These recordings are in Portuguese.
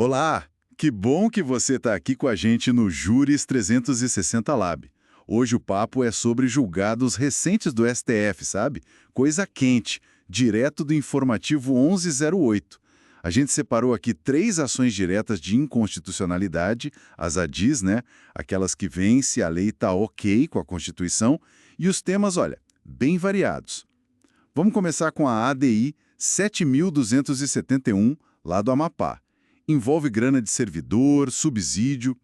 Olá, que bom que você está aqui com a gente no Júris 360 Lab. Hoje o papo é sobre julgados recentes do STF, sabe? Coisa quente, direto do informativo 1108. A gente separou aqui 3 ações diretas de inconstitucionalidade, as ADIs, né? Aquelas que vêm se a lei está ok com a Constituição, e os temas, olha, bem variados. Vamos começar com a ADI 7.271, lá do Amapá. Envolve grana de servidor, subsídio.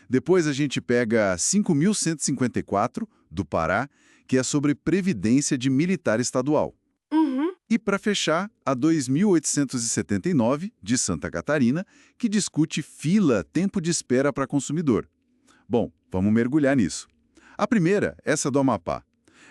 Depois a gente pega a 5.154, do Pará, que é sobre previdência de militar estadual. Uhum. E para fechar, a 2.879, de Santa Catarina, que discute fila, tempo de espera para consumidor. Bom, vamos mergulhar nisso. A primeira, essa do Amapá,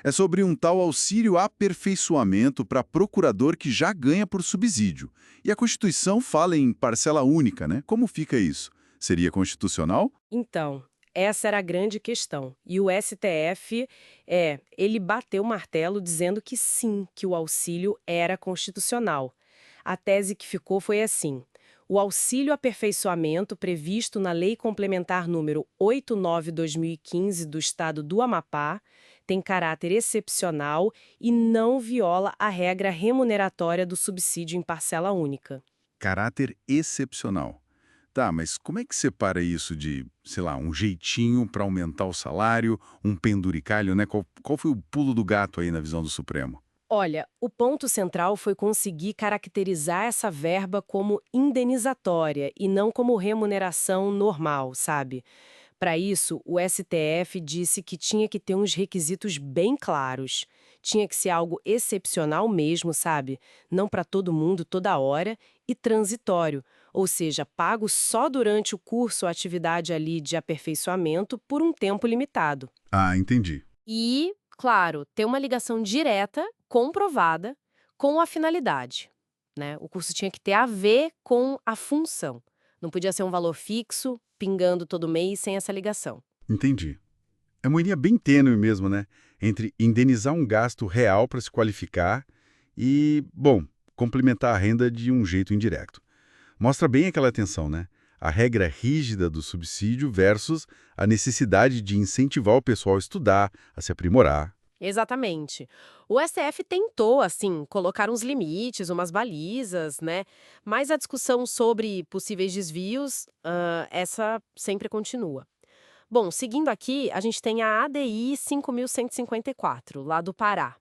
é sobre um tal auxílio aperfeiçoamento para procurador que já ganha por subsídio. E a Constituição fala em parcela única, né? Como fica isso? Seria constitucional? Então, essa era a grande questão. E o STF, ele bateu o martelo dizendo que sim, que o auxílio era constitucional. A tese que ficou foi assim: o auxílio aperfeiçoamento previsto na Lei Complementar número 89/2015 do Estado do Amapá tem caráter excepcional e não viola a regra remuneratória do subsídio em parcela única. Caráter excepcional. Tá, mas como é que separa isso de, sei lá, um jeitinho para aumentar o salário, um penduricalho, né? Qual foi o pulo do gato aí na visão do Supremo? Olha, o ponto central foi conseguir caracterizar essa verba como indenizatória e não como remuneração normal, sabe? Para isso, o STF disse que tinha que ter uns requisitos bem claros. Tinha que ser algo excepcional mesmo, sabe? Não para todo mundo toda hora e transitório, ou seja, pago só durante o curso ou atividade ali de aperfeiçoamento por um tempo limitado. Ah, entendi. E, claro, ter uma ligação direta, comprovada, com a finalidade, né? O curso tinha que ter a ver com a função. Não podia ser um valor fixo, pingando todo mês sem essa ligação. Entendi. É uma linha bem tênue mesmo, né? Entre indenizar um gasto real para se qualificar e, bom, complementar a renda de um jeito indireto. Mostra bem aquela tensão, né? A regra rígida do subsídio versus a necessidade de incentivar o pessoal a estudar, a se aprimorar. Exatamente. O STF tentou, assim, colocar uns limites, umas balizas, né? Mas a discussão sobre possíveis desvios, essa sempre continua. Bom, seguindo aqui, a gente tem a ADI 5.154, lá do Pará.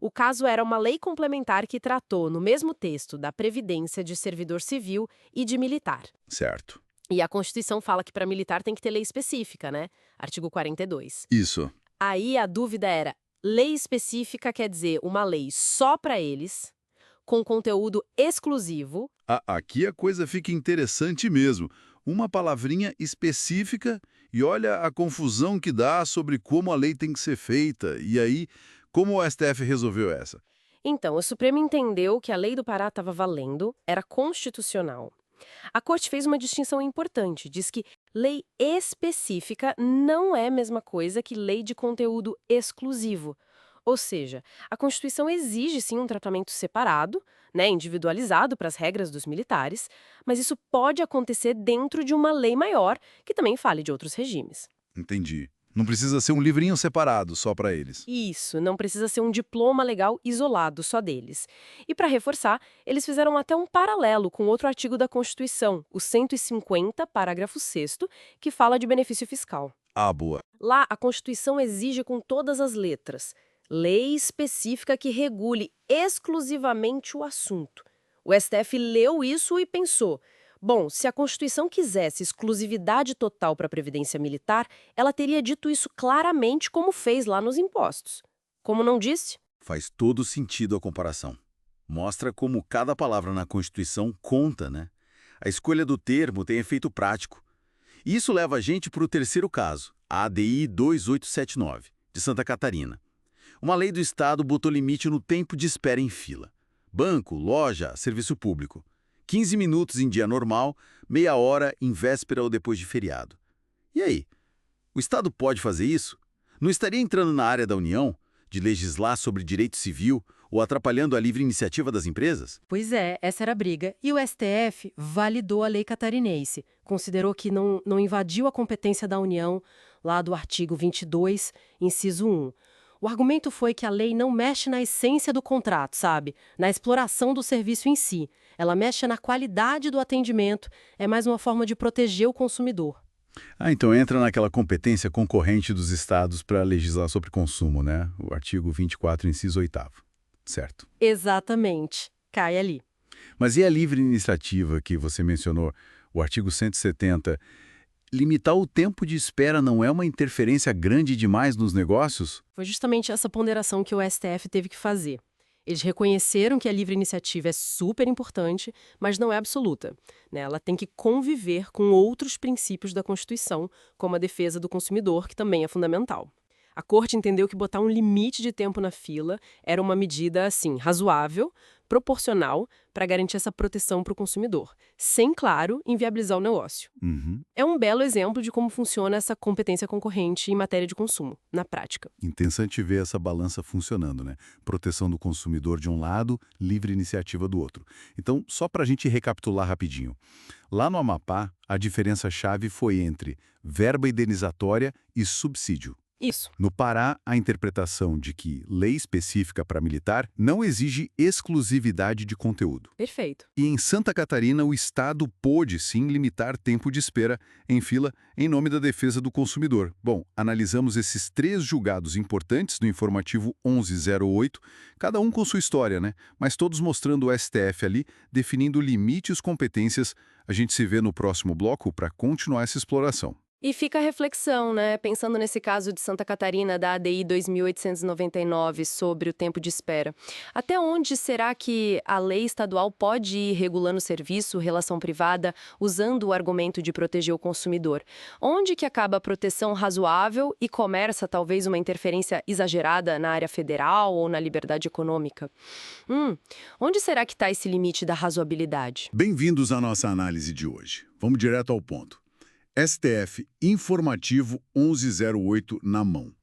O caso era uma lei complementar que tratou, no mesmo texto, da previdência de servidor civil e de militar. Certo. E a Constituição fala que para militar tem que ter lei específica, né? Artigo 42. Isso. Aí a dúvida era: lei específica quer dizer uma lei só para eles, com conteúdo exclusivo. Aqui a coisa fica interessante mesmo. Uma palavrinha específica e olha a confusão que dá sobre como a lei tem que ser feita. E aí, como o STF resolveu essa? Então, o Supremo entendeu que a lei do Pará estava valendo, era constitucional. A Corte fez uma distinção importante, diz que lei específica não é a mesma coisa que lei de conteúdo exclusivo. Ou seja, a Constituição exige sim um tratamento separado, né, individualizado para as regras dos militares, mas isso pode acontecer dentro de uma lei maior, que também fale de outros regimes. Entendi. Não precisa ser um livrinho separado só para eles. Isso, não precisa ser um diploma legal isolado só deles. E para reforçar, eles fizeram até um paralelo com outro artigo da Constituição, o 150, parágrafo 6º, que fala de benefício fiscal. Ah, boa. Lá, a Constituição exige com todas as letras lei específica que regule exclusivamente o assunto. O STF leu isso e pensou: bom, se a Constituição quisesse exclusividade total para a Previdência Militar, ela teria dito isso claramente, como fez lá nos impostos. Como não disse? Faz todo sentido a comparação. Mostra como cada palavra na Constituição conta, né? A escolha do termo tem efeito prático. E isso leva a gente para o terceiro caso, a ADI 2879, de Santa Catarina. Uma lei do Estado botou limite no tempo de espera em fila. Banco, loja, serviço público. 15 minutos em dia normal, meia hora em véspera ou depois de feriado. E aí? O Estado pode fazer isso? Não estaria entrando na área da União, de legislar sobre direito civil ou atrapalhando a livre iniciativa das empresas? Pois é, essa era a briga. E o STF validou a lei catarinense, considerou que não invadiu a competência da União, lá do artigo 22, inciso 1. O argumento foi que a lei não mexe na essência do contrato, sabe? Na exploração do serviço em si. Ela mexe na qualidade do atendimento, é mais uma forma de proteger o consumidor. Ah, então entra naquela competência concorrente dos estados para legislar sobre consumo, né? O artigo 24, inciso 8º. Certo. Exatamente. Cai ali. Mas e a livre iniciativa que você mencionou, o artigo 170? Limitar o tempo de espera não é uma interferência grande demais nos negócios? Foi justamente essa ponderação que o STF teve que fazer. Eles reconheceram que a livre iniciativa é super importante, mas não é absoluta, né? Ela tem que conviver com outros princípios da Constituição, como a defesa do consumidor, que também é fundamental. A Corte entendeu que botar um limite de tempo na fila era uma medida, assim, razoável, proporcional, para garantir essa proteção para o consumidor, sem, claro, inviabilizar o negócio. Uhum. É um belo exemplo de como funciona essa competência concorrente em matéria de consumo, na prática. Interessante ver essa balança funcionando, né? Proteção do consumidor de um lado, livre iniciativa do outro. Então, só para a gente recapitular rapidinho. Lá no Amapá, a diferença-chave foi entre verba indenizatória e subsídio. Isso. No Pará, a interpretação de que lei específica para militar não exige exclusividade de conteúdo. Perfeito. E em Santa Catarina, o Estado pôde sim limitar tempo de espera em fila em nome da defesa do consumidor. Bom, analisamos esses 3 julgados importantes no informativo 1108, cada um com sua história, né? Mas todos mostrando o STF ali, definindo limites e competências. A gente se vê no próximo bloco para continuar essa exploração. E fica a reflexão, né? Pensando nesse caso de Santa Catarina, da ADI 2899, sobre o tempo de espera. Até onde será que a lei estadual pode ir regulando o serviço, relação privada, usando o argumento de proteger o consumidor? Onde que acaba a proteção razoável e começa talvez uma interferência exagerada na área federal ou na liberdade econômica? Onde será que está esse limite da razoabilidade? Bem-vindos à nossa análise de hoje. Vamos direto ao ponto. STF Informativo 1108 na mão.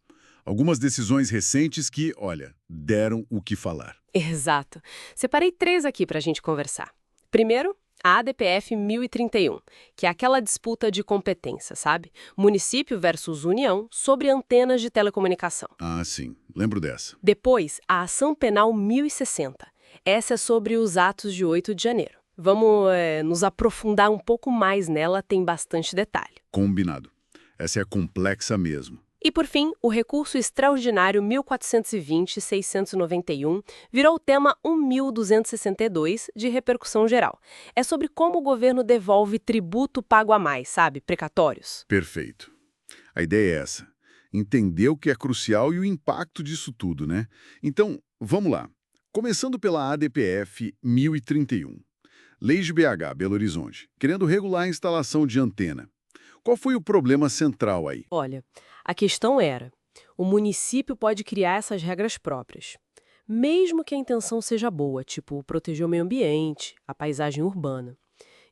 Algumas decisões recentes que, olha, deram o que falar. Exato. Separei 3 aqui para a gente conversar. Primeiro, a ADPF 1031, que é aquela disputa de competência, sabe? Município versus União sobre antenas de telecomunicação. Ah, sim. Lembro dessa. Depois, a Ação Penal 1060. Essa é sobre os atos de 8 de janeiro. Vamos nos aprofundar um pouco mais nela, tem bastante detalhe. Combinado. Essa é complexa mesmo. E, por fim, o recurso extraordinário 1420-691 virou o tema 1262 de repercussão geral. É sobre como o governo devolve tributo pago a mais, sabe? Precatórios. Perfeito. A ideia é essa. Entender o que é crucial e o impacto disso tudo, né? Então, vamos lá. Começando pela ADPF 1031. Lei de BH, Belo Horizonte, querendo regular a instalação de antena. Qual foi o problema central aí? Olha, a questão era, o município pode criar essas regras próprias, mesmo que a intenção seja boa, tipo proteger o meio ambiente, a paisagem urbana.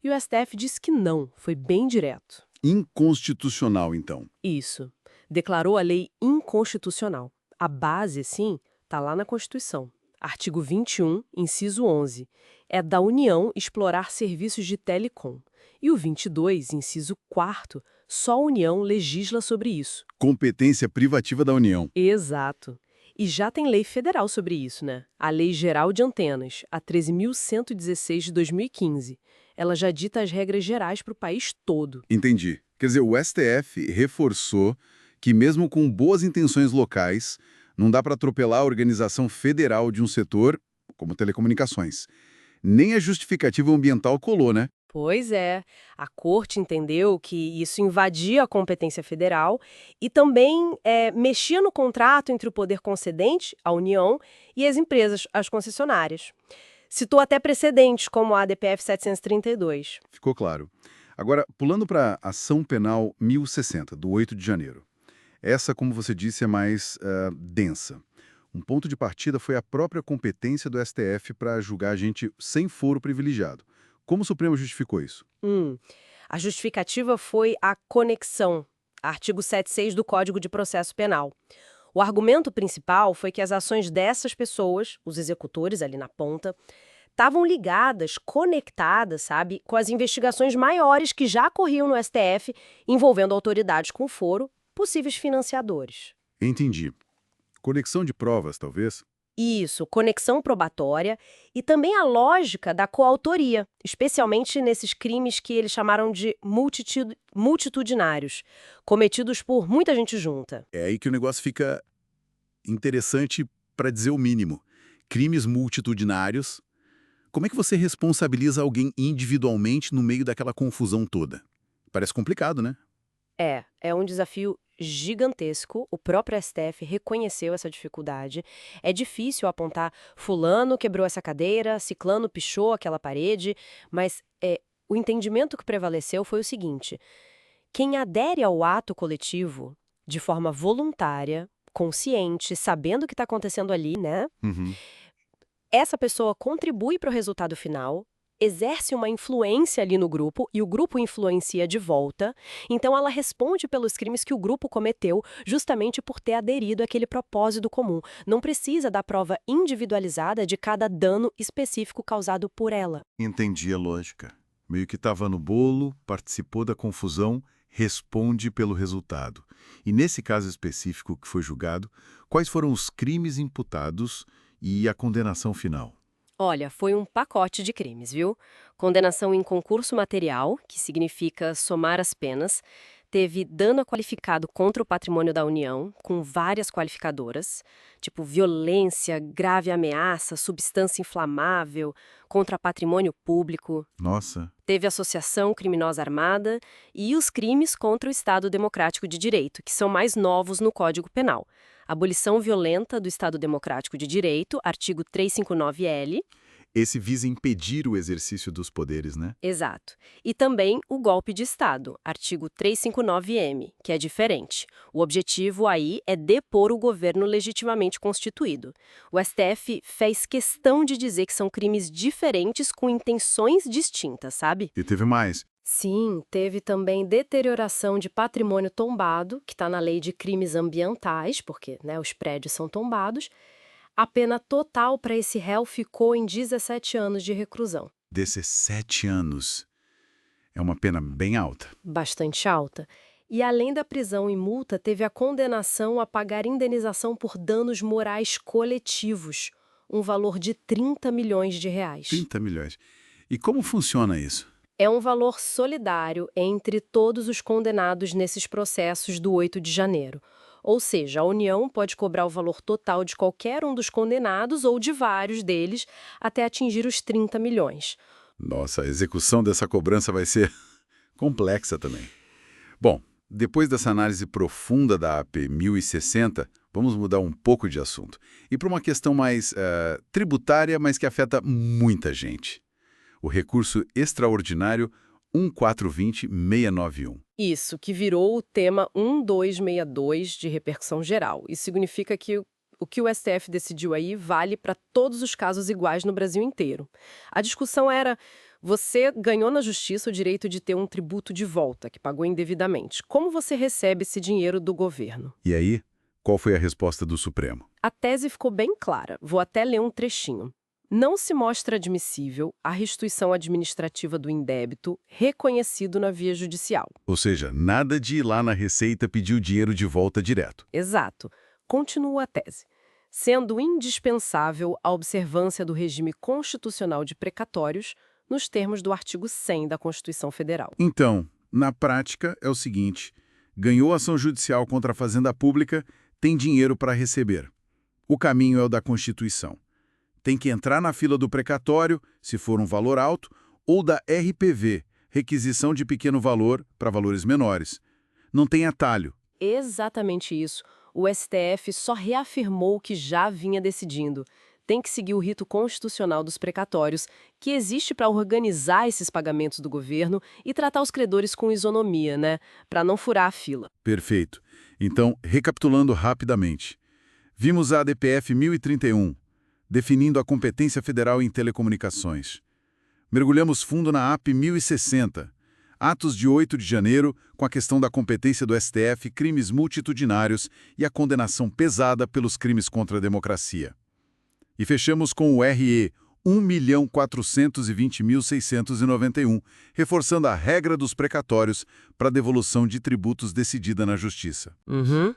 E o STF disse que não, foi bem direto. Inconstitucional, então. Isso. Declarou a lei inconstitucional. A base, sim, está lá na Constituição. Artigo 21, inciso 11. É da União explorar serviços de telecom. E o 22, inciso 4º, só a União legisla sobre isso. Competência privativa da União. Exato. E já tem lei federal sobre isso, né? A Lei Geral de Antenas, a 13.116 de 2015. Ela já dita as regras gerais para o país todo. Entendi. Quer dizer, o STF reforçou que mesmo com boas intenções locais, não dá para atropelar a organização federal de um setor como telecomunicações. Nem a justificativa ambiental colou, né? Pois é, a Corte entendeu que isso invadia a competência federal e também mexia no contrato entre o poder concedente, a União, e as empresas, as concessionárias. Citou até precedentes, como a ADPF 732. Ficou claro. Agora, pulando para a Ação Penal 1060, do 8 de janeiro. Essa, como você disse, é mais densa. Um ponto de partida foi a própria competência do STF para julgar a gente sem foro privilegiado. Como o Supremo justificou isso? A justificativa foi a conexão, artigo 76 do Código de Processo Penal. O argumento principal foi que as ações dessas pessoas, os executores ali na ponta, estavam ligadas, conectadas, sabe, com as investigações maiores que já corriam no STF envolvendo autoridades com foro, possíveis financiadores. Entendi. Conexão de provas, talvez? Isso, conexão probatória e também a lógica da coautoria, especialmente nesses crimes que eles chamaram de multitudinários, cometidos por muita gente junta. É aí que o negócio fica interessante para dizer o mínimo. Crimes multitudinários. Como é que você responsabiliza alguém individualmente no meio daquela confusão toda? Parece complicado, né? É um desafio gigantesco. O próprio STF reconheceu essa dificuldade. É difícil apontar fulano quebrou essa cadeira, ciclano pichou aquela parede, mas o entendimento que prevaleceu foi o seguinte: quem adere ao ato coletivo de forma voluntária, consciente, sabendo o que está acontecendo ali, né? Uhum. Essa pessoa contribui para o resultado final, exerce uma influência ali no grupo e o grupo influencia de volta. Então ela responde pelos crimes que o grupo cometeu justamente por ter aderido àquele propósito comum. Não precisa da prova individualizada de cada dano específico causado por ela. Entendi a lógica. Meio que estava no bolo, participou da confusão, responde pelo resultado. E nesse caso específico que foi julgado, quais foram os crimes imputados e a condenação final? Olha, foi um pacote de crimes, viu? Condenação em concurso material, que significa somar as penas. Teve dano qualificado contra o patrimônio da União, com várias qualificadoras, tipo violência, grave ameaça, substância inflamável, contra patrimônio público. Nossa, Teve associação criminosa armada e os crimes contra o Estado Democrático de Direito, que são mais novos no Código Penal. Abolição violenta do Estado Democrático de Direito, artigo 359-L. esse visa impedir o exercício dos poderes, né? Exato. E também o golpe de Estado, artigo 359-M, que é diferente. O objetivo aí é depor o governo legitimamente constituído. O STF fez questão de dizer que são crimes diferentes com intenções distintas, sabe? E teve mais. Sim, teve também deterioração de patrimônio tombado, que está na lei de crimes ambientais, porque né, os prédios são tombados. A pena total para esse réu ficou em 17 anos de reclusão. 17 anos. É uma pena bem alta. Bastante alta. E além da prisão e multa, teve a condenação a pagar indenização por danos morais coletivos, um valor de 30 milhões de reais. 30 milhões. E como funciona isso? É um valor solidário entre todos os condenados nesses processos do 8 de janeiro. Ou seja, a União pode cobrar o valor total de qualquer um dos condenados ou de vários deles até atingir os 30 milhões. Nossa, a execução dessa cobrança vai ser complexa também. Bom, depois dessa análise profunda da AP 1060, vamos mudar um pouco de assunto. E para uma questão mais tributária, mas que afeta muita gente. O recurso extraordinário 1420691. Isso, que virou o tema 1262 de repercussão geral. Isso significa que o que o STF decidiu aí vale para todos os casos iguais no Brasil inteiro. A discussão era: você ganhou na justiça o direito de ter um tributo de volta, que pagou indevidamente. Como você recebe esse dinheiro do governo? E aí, qual foi a resposta do Supremo? A tese ficou bem clara. Vou até ler um trechinho. Não se mostra admissível a restituição administrativa do indébito reconhecido na via judicial. Ou seja, nada de ir lá na Receita pedir o dinheiro de volta direto. Exato. Continua a tese. Sendo indispensável a observância do regime constitucional de precatórios nos termos do artigo 100 da Constituição Federal. Então, na prática, é o seguinte: ganhou ação judicial contra a Fazenda Pública, tem dinheiro para receber. O caminho é o da Constituição. Tem que entrar na fila do precatório, se for um valor alto, ou da RPV, requisição de pequeno valor para valores menores. Não tem atalho. Exatamente isso. O STF só reafirmou o que já vinha decidindo. Tem que seguir o rito constitucional dos precatórios, que existe para organizar esses pagamentos do governo e tratar os credores com isonomia, né? Para não furar a fila. Perfeito. Então, recapitulando rapidamente. Vimos a ADPF 1031, definindo a competência federal em telecomunicações. Mergulhamos fundo na AP 1060, Atos de 8 de janeiro, com a questão da competência do STF, crimes multitudinários e a condenação pesada pelos crimes contra a democracia. E fechamos com o RE 1.420.691, reforçando a regra dos precatórios para devolução de tributos decidida na Justiça. Uhum.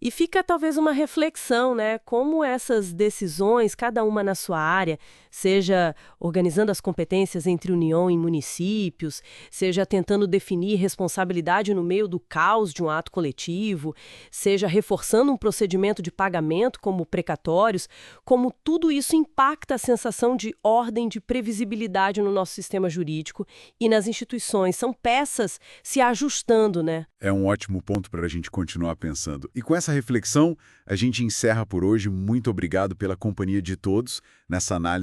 E fica talvez uma reflexão, né? Como essas decisões, cada uma na sua área, seja organizando as competências entre União e municípios, seja tentando definir responsabilidade no meio do caos de um ato coletivo, seja reforçando um procedimento de pagamento como precatórios, como tudo isso impacta a sensação de ordem, de previsibilidade no nosso sistema jurídico e nas instituições. São peças se ajustando, né? É um ótimo ponto para a gente continuar pensando. E com essa reflexão, a gente encerra por hoje. Muito obrigado pela companhia de todos nessa análise